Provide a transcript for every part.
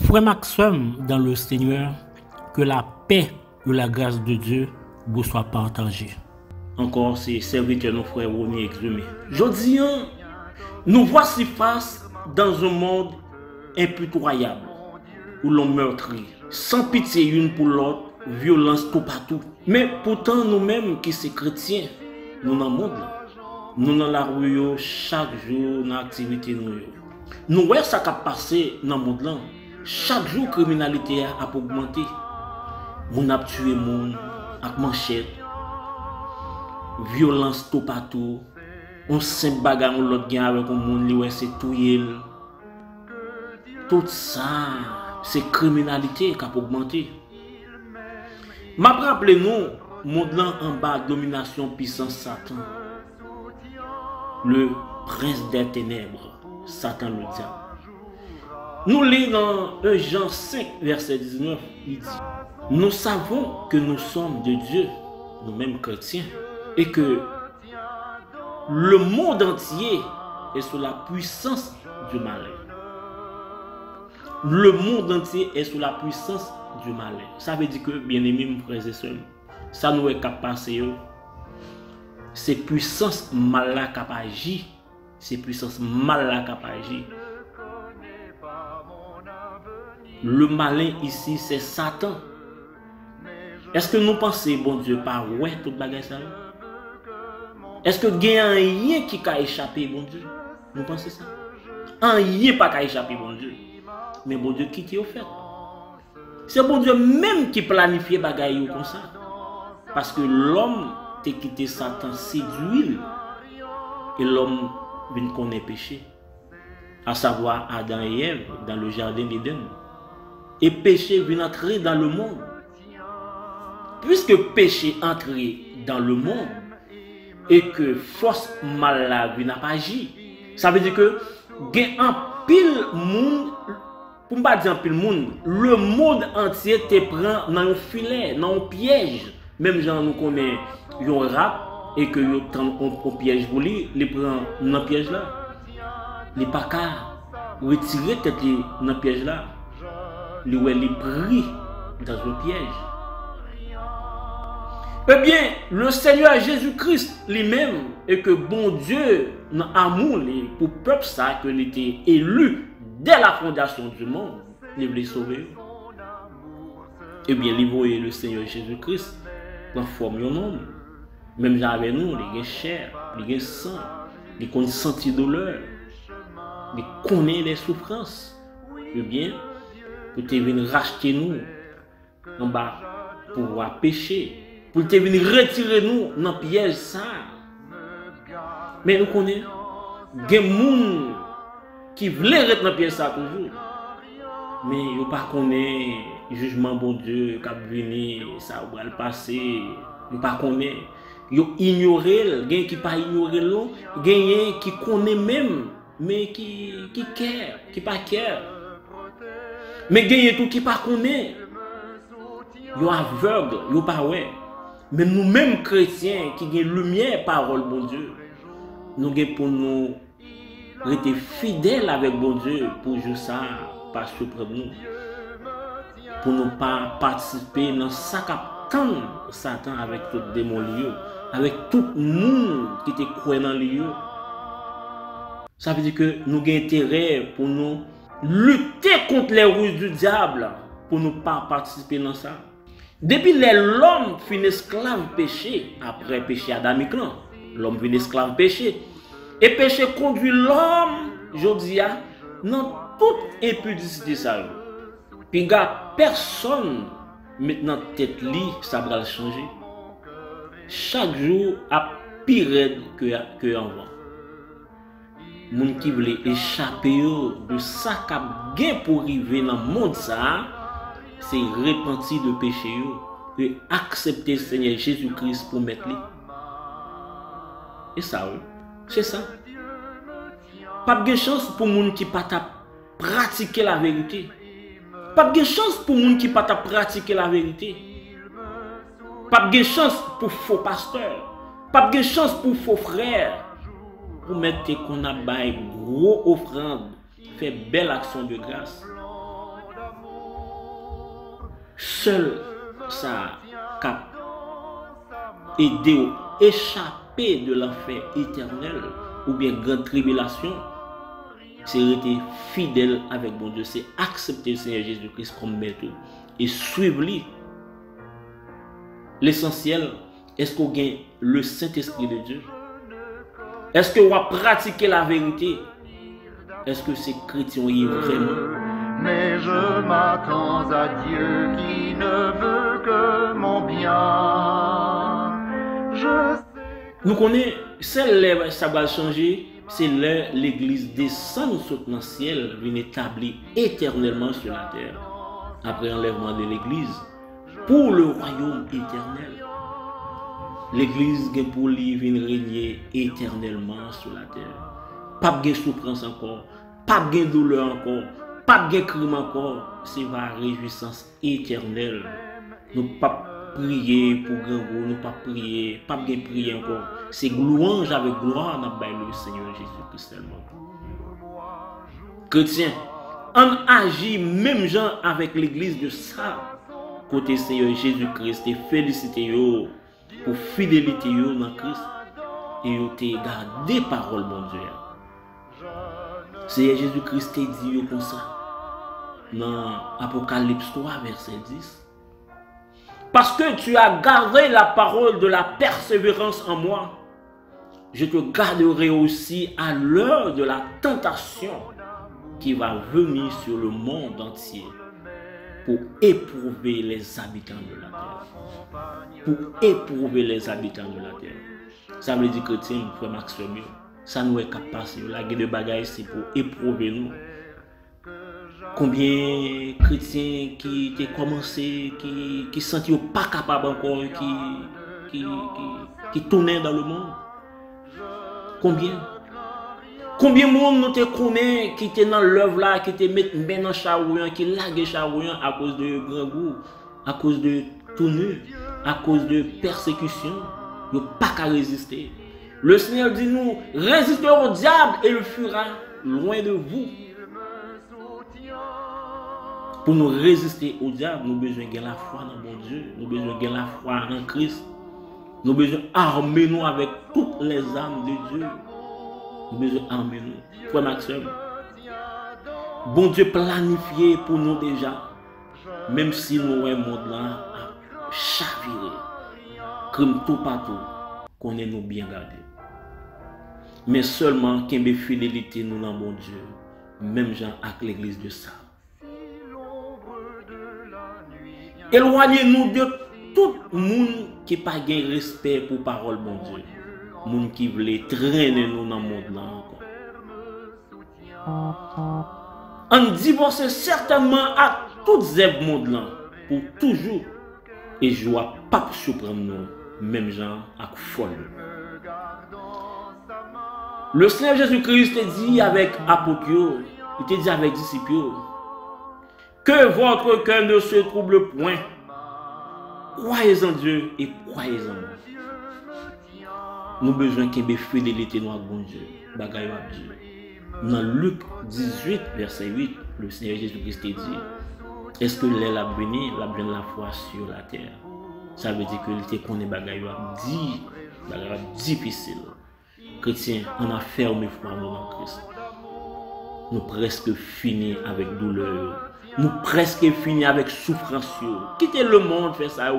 Frère Maxime, dans le Seigneur, que la paix et la grâce de Dieu vous soient partagées. Encore, c'est serviteur nos frères Rony Exhumé. Je dis, nous voici face dans un monde impitoyable, où l'on meurtrit, sans pitié une pour l'autre, violence tout partout. Mais pourtant, nous-mêmes qui sommes chrétiens, nous dans le monde, nous dans la rue, chaque jour, dans l'activité, nous voyons ça qui a passé dans le monde. Chaque jour, la criminalité a augmenté. On a tué les gens avec manchette, violence tout partout. On s'est bagarre l'autre gain avec un monde, c'est tout. Tout ça, c'est criminalité qui a augmenté. Ma rappelez-nous, monde en bas, domination, puissance, Satan. Le prince des ténèbres, Satan le diable. Nous lisons dans 1 Jean 5, verset 19, il dit: nous savons que nous sommes de Dieu, nous-mêmes chrétiens, et que le monde entier est sous la puissance du malin. Le monde entier est sous la puissance du malin. Ça veut dire que, bien aimés, mes frères et sœurs, ça nous est capable de c'est puissance malin capable d'agir. C'est puissance malin capable d'agir. Le malin ici, c'est Satan. Est-ce que nous pensons, bon Dieu, par ouais, tout bagage ça? Est-ce que il y a rien qui a échappé, bon Dieu? Nous pensons ça? Rien pas qu'à échapper, bon Dieu. Mais bon Dieu, qui au fait? C'est bon Dieu même qui planifie bagaille comme ça. Parce que l'homme t'a quitté Satan séduit et l'homme vient connaître péché. À savoir Adam et Ève dans le jardin d'Éden. Et péché vient entrer dans le monde. Puisque péché entré dans le monde et que force mal vient pas agir, ça veut dire que il y a un pile monde, pour ne pas dire un pile monde, le monde entier te prend dans un filet, dans un piège. Même gens nous connaissent un rap et que ils prennent un piège pour lui, les prend dans le piège là. Les pas qu'à retirer tête dans le piège là. Les pris dans un piège. Eh bien, le Seigneur Jésus-Christ lui-même, et que bon Dieu, dans l'amour pour le peuple, ça, qu'il était élu dès la fondation du monde, il voulait sauver. Eh bien, il voyait le Seigneur Jésus-Christ dans forme d'un homme. Même avec nous, il y a chair, il y a sang, il y a senti douleur, il connaît les souffrances. Eh bien, pour te venir racheter nous en bas pour pouvoir pécher. Pour te venir retirer nous dans le piège ça. Mais nous connaissons des gens qui veulent rester dans le piège ça toujours. Mais ils ne connaissent pas le jugement bon Dieu qui va venir, ça va le passer. Ils ne connaissent pas. Ils ignorent, il y a qui pas ignorer l'eau, il y a qui connaît même, mais qui care, qui pas care. Mais il y a tout qui pas connaît. Ils sont aveugles, ils ne pas ouais. Mais nous-mêmes chrétiens qui avons lumière, parole, bon Dieu, nous avons pour nous rester fidèles avec bon Dieu pour jouer ça, pas surprendre nous. Pour ne pas participer dans ça qu'attend Satan avec tout démon lié, avec tout le monde qui était croyant dans lieu. Ça veut dire que nous avons intérêt pour nous lutter contre les ruses du diable, pour ne pas participer dans ça. Depuis l'homme finit esclave péché, après péché adamique, l'homme finit esclave péché. Et péché conduit l'homme, je dis, dans toute impudicité. Puis il n'y a personne maintenant tête li, ça va changer. Chaque jour, a pire que avant. Les gens qui veulent échapper de ça qui a pour arriver dans le monde, c'est repentir de péché et accepter le Seigneur Jésus-Christ pour mettre lui. Et ça, c'est ça. Pas de chance pour les gens qui ne pas pratiquer la vérité. Pas de chance pour les gens qui ne pas pratiquer la vérité. Pas de chance pour faux pasteurs. Pas de chance pour faux frères. Pour mettre qu'on a bail gros offrande, fait belle action de grâce. seul ça cap aider à échapper de l'enfer éternel ou bien grande tribulation, c'est rester fidèle avec bon Dieu, c'est accepter le Seigneur Jésus-Christ comme maître et suivre lui. L'essentiel, est-ce qu'on gagne le Saint-Esprit de Dieu? Est-ce qu'on va pratiquer la vérité? Est-ce que c'est chrétien y est vraiment? Mais je m'attends à Dieu qui ne veut que mon bien. Nous connaissons, celle ça va changer, c'est l'église descend dans le ciel, vient établir éternellement sur la terre. Après l'enlèvement de l'église, pour le royaume éternel. L'église vient pour lui venir régner éternellement sur la terre. Pas de souffrance encore, pas de douleur encore, pas de crime encore. C'est la réjouissance éternelle. Nous pas prier pour grand goût, nous pas prier, pas de prier encore. C'est louange avec gloire dans le Seigneur Jésus-Christ seulement. Chrétien, on agit même gens avec l'église de ça. Côté Seigneur Jésus-Christ, et féliciter yo pour fidélité yo dans Christ et yo te gardé parole mon Dieu. Seigneur Jésus-Christ te dit yo comme ça dans Apocalypse 3 verset 10. Parce que tu as gardé la parole de la persévérance en moi, je te garderai aussi à l'heure de la tentation qui va venir sur le monde entier pour éprouver les habitants de la terre. Pour éprouver les habitants de la terre. Ça veut dire que tiens, frère Maxime, ça nous est capable. La guerre de bagaille, c'est pour éprouver nous. Combien de chrétiens qui ont commencé, qui ne sentent pas capables encore, qui tournaient dans le monde? Combien de monde nous te connaît qui était dans l'œuvre là, qui te met dans le charouillon, qui lague charouillon à cause de grand goût, à cause de tournure, à cause de persécution? Ils n'ont pas qu'à résister. Le Seigneur dit nous, résistez au diable et il fuira loin de vous. Pour nous résister au diable, nous avons besoin de la foi dans mon Dieu, nous avons besoin de la foi en Christ. Nous avons besoin d'armer nous avec toutes les armes de Dieu. Nous avons besoin d'armer nous. Frère Maxime, bon Dieu planifié pour nous déjà, même si nous avons un monde là à chavirer, comme tout partout, qu'on est nous bien gardés. Mais seulement qu'il y ait fidélité nous dans mon Dieu, même gens avec l'église de ça. Éloignez-nous de tout le monde qui n'a pas de respect pour la parole de Dieu. Le monde qui veut traîner nous dans le monde là encore. On divorce certainement à toutes ces mondes là pour toujours. Et je ne vais pas surprendre nous, même gens à folle. Le Seigneur Jésus-Christ te dit avec apôtres, il te dit avec disciples, que votre cœur ne se trouble point. Croyez en Dieu et croyez en moi. Nous avons besoin qu'il y ait fidélité dans bon Dieu. Bagaille à Dieu. Dans Luc 18, verset 8, le Seigneur Jésus-Christ dit, est-ce que l'aile a béni, la foi sur la terre? Ça veut dire que l'été qu'on est bagaille difficile. Chrétiens, on a fermé foi dans Christ. Nous presque fini avec douleur. Nous presque fini avec souffrance. Quittez le monde, faire ça,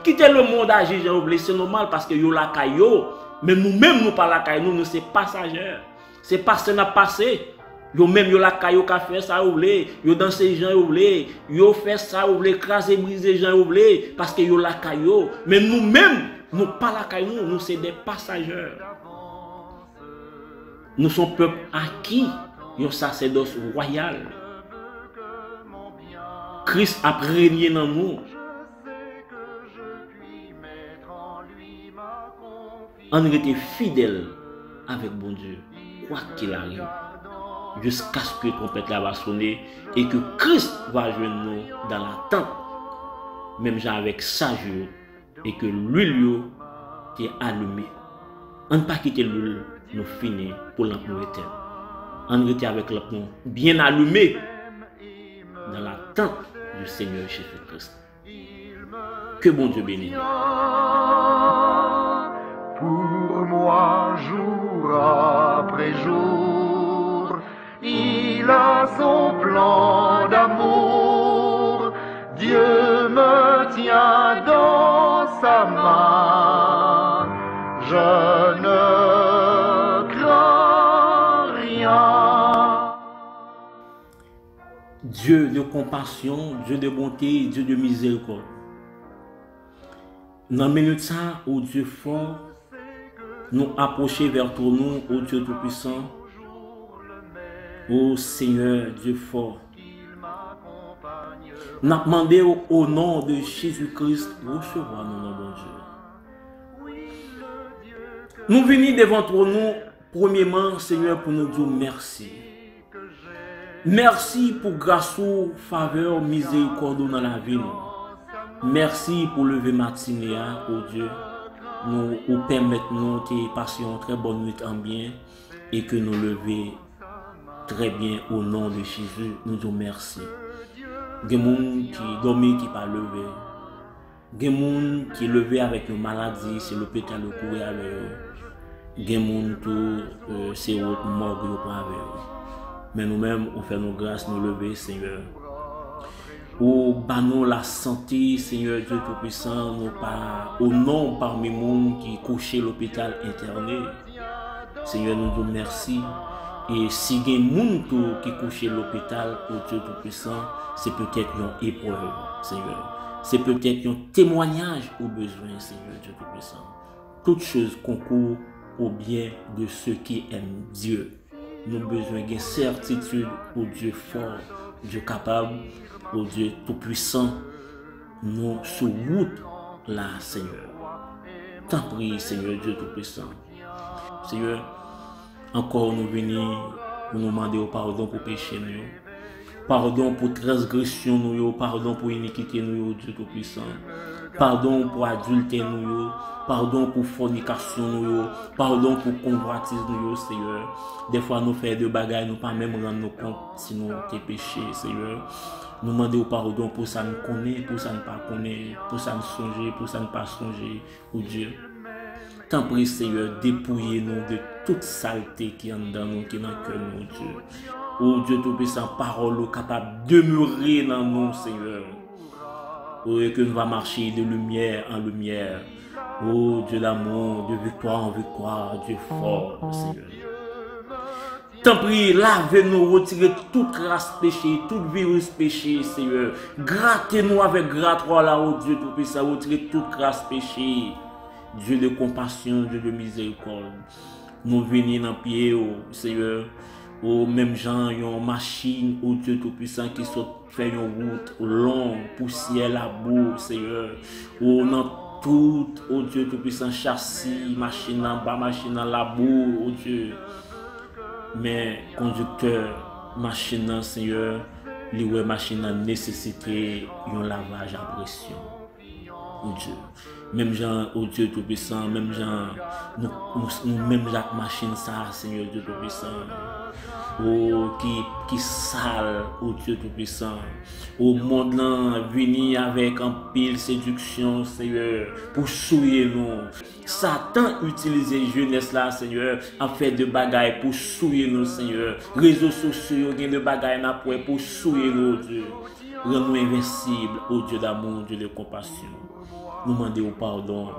quittez le monde, agir, c'est normal parce que yo la caillou. Mais nous-mêmes, nous pas la caillou, nous c'est passagers. C'est passé, n'a passé. Yo même yo la caillou qui fait ça, yo dans ces gens, yo fait ça, écraser, briser gens, parce que yo la caillou. Mais nous-mêmes, nous pas la caillou, nous c'est des passagers. Nous sommes peuple acquis, un sacerdoce royal. Christ a régné dans nous. On était fidèle avec bon Dieu, quoi qu'il arrive, jusqu'à ce que la trompette va sonner et que Christ va joindre nous dans la tente, même genre avec sa jour, et que l'huile est allumée. On ne pas quitter l'huile, nous finir pour l'emploi éternel. On était avec l'emploi bien allumé dans la tente du Seigneur Jésus-Christ. Que bon Dieu bénisse. Pour moi, jour après jour, il a son plan d'amour. Dieu me tient dans sa main. Je ne crains rien. Dieu de compassion, Dieu de bonté, Dieu de miséricorde. Dans la minute ça, au Dieu fort, nous approcher vers ton nom, au Dieu Tout-Puissant, au Seigneur Dieu fort. Nous demandé au nom de Jésus-Christ, recevoir nous, bon Dieu. Nous venons devant ton nom, premièrement, Seigneur, pour nous dire merci. Merci pour grâce, faveur, miséricorde dans la vie. Merci pour lever matinée, oh Dieu. Nous permettre nous de passer une très bonne nuit en bien et que nous lever très bien au nom de Jésus. Nous disons merci. Il y a des gens qui dorment, qui ne pas lever. Il y a des gens qui levé avec une maladie, c'est l'hôpital de courir avec eux. Il y a des gens qui c'est autre mort avec eux. Mais nous-mêmes, on fait nos grâces, nous lever, Seigneur. Au banon la santé, Seigneur Dieu Tout-Puissant, nous pas au nom parmi les gens qui couchent l'hôpital interné. Seigneur, nous disons merci. Et si il y a des gens qui couchent l'hôpital, au Dieu Tout-Puissant, c'est peut-être une épreuve, Seigneur. C'est peut-être un témoignage au besoin, Seigneur Dieu Tout-Puissant. Toutes choses concourent au bien de ceux qui aiment Dieu. Nous avons besoin d'une certitude au Dieu fort, Dieu capable, au Dieu tout-puissant. Nous sur route là, Seigneur. T'en prie, Seigneur Dieu tout-puissant. Seigneur, encore nous venons pour nous demander pardon pour péché nous. Pardon pour transgression nous, pardon pour iniquité nous, Dieu tout-puissant. Pardon pour adultère nous, pardon pour fornication nous, pardon pour convoitise nous, Seigneur. Des fois nous faisons de bagailles, nous pas même rendre compte si nous avons péché, Seigneur. Nous demandons pardon pour ça nous connaît, pour ça ne pas connaît, pour ça nous songer, pour ça ne pas songer, oh Dieu. T'en prie, Seigneur, dépouillez-nous de toute saleté qui est dans nous, qui est dans le cœur, nous, Dieu. Oh Dieu Tout-Puissant, parole capable de demeurer dans nous, Seigneur. Oh, et que nous va marcher de lumière en lumière. Oh Dieu d'amour, de victoire en victoire, Dieu fort, Seigneur. T'en prie, lavez-nous, retirez toute race péché, tout virus péché, Seigneur. Grattez-nous avec grattoir là, oh Dieu Tout-Puissant, retirez toute race péché. Dieu de compassion, Dieu de miséricorde. Nous venons dans pied, oh Seigneur. Oh, même gens, une machine, oh Dieu Tout-Puissant, qui fait une route longue, poussière, la boue, Seigneur. Oh, dans tout, oh Dieu Tout-Puissant, châssis, machine en bas, machine en la boue, oh Dieu. Mais conducteur, machine, Seigneur, les machine a nécessité un lavage à pression. Oh Dieu. Même gens, oh Dieu Tout-Puissant, même gens, nous même la machine ça, Seigneur Dieu Tout-Puissant. Oh, qui sale, oh Dieu Tout-Puissant. Au monde là, venir avec un pile séduction, Seigneur, pour souiller nous. Satan utilise jeunesse là, Seigneur, en fait de bagailles pour souiller nous, Seigneur. Réseaux sociaux, il y a de bagailles pour souiller nous, Dieu. Rends-nous invincibles, oh Dieu d'amour, Dieu de compassion. Nous demandons pardon.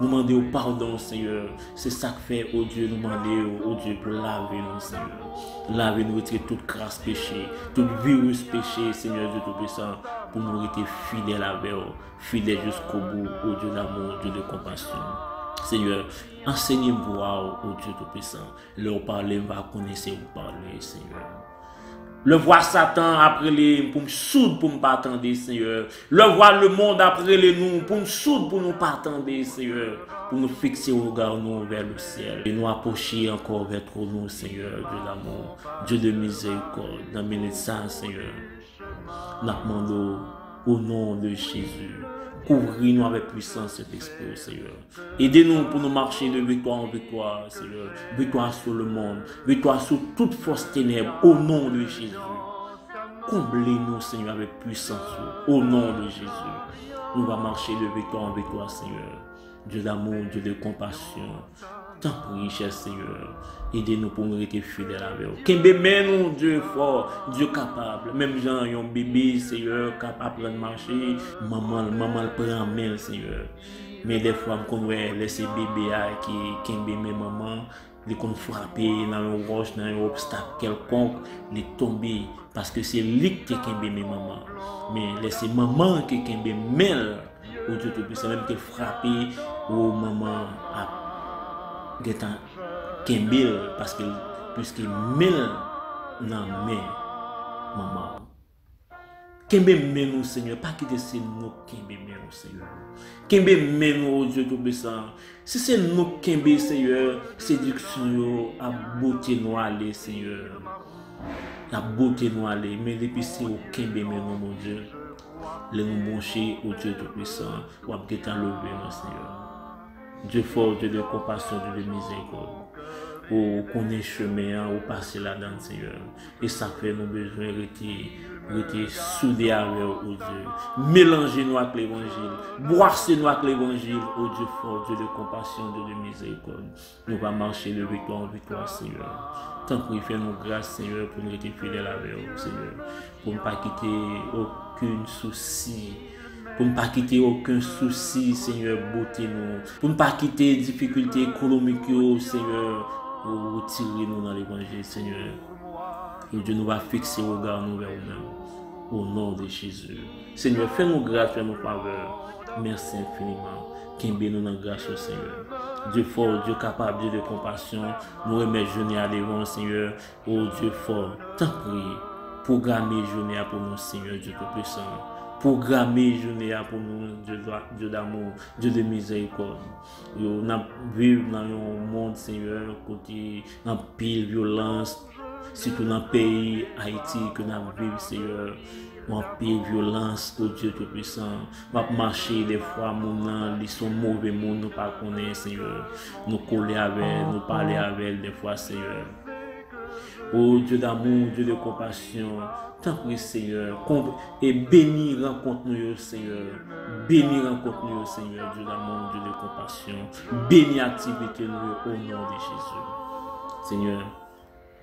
Nous demandons pardon, Seigneur. C'est ça que fait, oh Dieu, nous demandons, oh Dieu, pour laver nous, Seigneur. Laver nous, retirer toute grâce péché, tout virus péché, Seigneur Dieu Tout-Puissant, pour nous rester fidèles avec vous, fidèles jusqu'au bout, oh Dieu d'amour, Dieu de compassion. Seigneur, enseignez-moi, oh Dieu Tout-Puissant. Leur parler, va connaître vous parler, Seigneur. Le voir Satan après les pour me soudre pour me pas attendre, Seigneur. Le voir le monde après les nous pour me soudre pour nous pas attendre, Seigneur. Pour nous fixer au regard nous vers le ciel. Et nous approcher encore vers nous, Seigneur, Dieu d'amour, Dieu de miséricorde. Dans mes ça, Seigneur. Nous demandons au nom de Jésus. Couvrir-nous avec puissance cet esprit, Seigneur. Aidez-nous pour nous marcher de victoire en victoire, Seigneur. Victoire sur le monde, victoire sur toute force ténèbres, au nom de Jésus. comblez-nous, Seigneur, avec puissance. Au nom de Jésus, nous allons marcher de victoire en victoire, Seigneur. Dieu d'amour, Dieu de compassion. T'en prie, cher Seigneur. Aidez-nous pour nous rester fidèles avec vous. Kembe nous, Dieu fort, Dieu capable. Même gens, un bébé, Seigneur, capable de marcher. Maman le prend en main, Seigneur. Mais des fois, on va laisser bébé qui kembe mes maman. Les qu'on frapper dans une roche, dans un obstacle quelconque, les tomber parce que c'est lui qui kembe mes maman. Mais laissez maman qui kembe mel au Dieu tout-puissant, même qu'elle frappe ou maman a getan kembe parce que puisque mel nan mais maman. Kembe nous, Seigneur, pas quitter c'est nous kembe nous, Seigneur. Kembe nous, Dieu tout-puissant. Si c'est nous kembe, Seigneur, séduction à beauté nous aller, Seigneur. La beauté nous aller, mais depuis c'est au kembe nous, mon Dieu. Les nous brancher au Dieu tout-puissant, ou à getan lever, mon Seigneur. Dieu fort, Dieu de compassion, Dieu de miséricorde. Ou connaît chemin, ou passer là-dedans, Seigneur. Et ça fait nous besoin de rester soudés avec au Dieu. Mélangez-nous avec l'évangile. Boissez-nous avec l'évangile, au Dieu fort, Dieu de compassion, Dieu de miséricorde. Nous allons marcher de victoire en victoire, Seigneur. Tant pis, fais-nous grâce, Seigneur, pour nous rester fidèles avec vous, Seigneur. Pour ne pas quitter aucun souci. Pour ne pas quitter aucun souci, Seigneur, beauté nous. Pour ne pas quitter difficultés économiques, Seigneur. Pour retirer nous dans l'évangile, Seigneur. Et Dieu nous va fixer au regard nous vers nous-mêmes. Au nom de Jésus. Seigneur, fais-nous grâce, fais-nous faveur. Merci infiniment. Qu'il bénisse nous dans grâce au Seigneur. Dieu fort, Dieu capable, Dieu de compassion. Nous remettons journée à l'évangile, Seigneur. Oh Dieu fort, t'en prie. Programmer journée pour nous, Seigneur, Dieu tout-puissant. Programmer journée pour nous, Dieu d'amour, Dieu de miséricorde. Nous vivons dans un monde, Seigneur, côté dans pile violence, surtout dans le pays Haïti que nous vivons, Seigneur. En pile violence, au Dieu tout-puissant. On marcher des fois, ils sont mauvais, nous ne pas connaître, Seigneur. Nous coller avec, nous parler avec des fois, Seigneur. Oh Dieu d'amour, Dieu de compassion, t'en prie Seigneur, et bénis rencontre-nous Seigneur, bénis rencontre-nous Seigneur, Dieu d'amour, Dieu de compassion, bénis activité nous au nom de Jésus. Seigneur,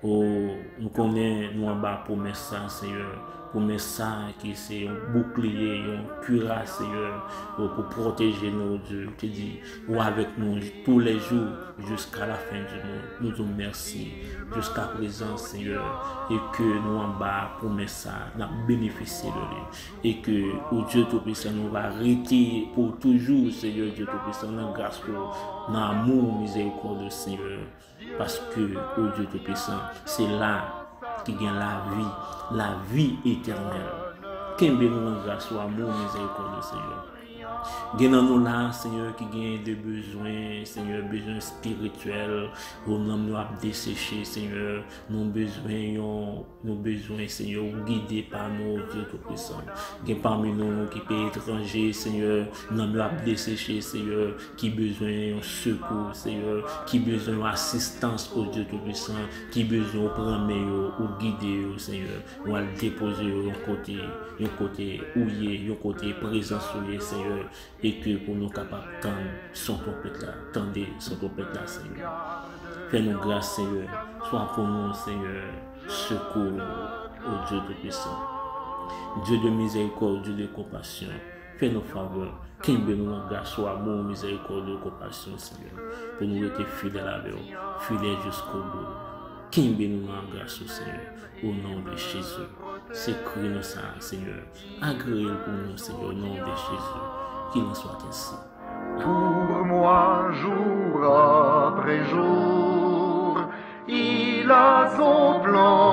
oh, nous connaissons, nous en bas pour ça, Seigneur. Pour ça qui c'est un bouclier, un cuirasse, Seigneur, pour protéger nos Dieu. Tu dis, ou avec nous tous les jours jusqu'à la fin du monde. Nous te remercions jusqu'à présent, Seigneur, et que nous en bas pour ça, nous bénéficié de lui. Et que, au Dieu Tout-Puissant, nous va arrêter pour toujours, Seigneur Dieu Tout-Puissant, dans grâce pour l'amour, miséricorde, Seigneur. Parce que, au Dieu Tout-Puissant, c'est là qui gagne la vie éternelle. Qu'un béni grâce au amour, miséricorde, Seigneur. Gagnons-nous là, Seigneur, qui gagne des besoins, Seigneur, besoins spirituels, où nous avons desséché, Seigneur, nos besoins, Seigneur, guidés par nos Dieu Tout-Puissant. Gagne parmi nous qui pays étrangers, Seigneur, nous avons desséché, Seigneur, qui besoin de secours, Seigneur, qui besoin d'assistance au Dieu Tout-Puissant, qui besoin de prendre ou guider, Seigneur, ou à déposer un côté ouillé, un côté présent sur les Seigneur. Et que pour nous capables de tendre son trompette là, tendez son trompette là, Seigneur. Fais-nous grâce, Seigneur. Sois pour nous, Seigneur, secours au Dieu Tout-Puissant. Dieu de miséricorde, Dieu de compassion. Fais-nous faveur. Qu'il nous en grâce, soit amour, miséricorde, de compassion, Seigneur. Pour nous être fidèles avec vous, fidèles jusqu'au bout. Qu'il nous en grâce, Seigneur. Au nom de Jésus. C'est cru nous ça, Seigneur. Agréable pour nous, Seigneur, au nom de Jésus. Qu'il en soit ainsi. Pour moi, jour après jour, il a son plan.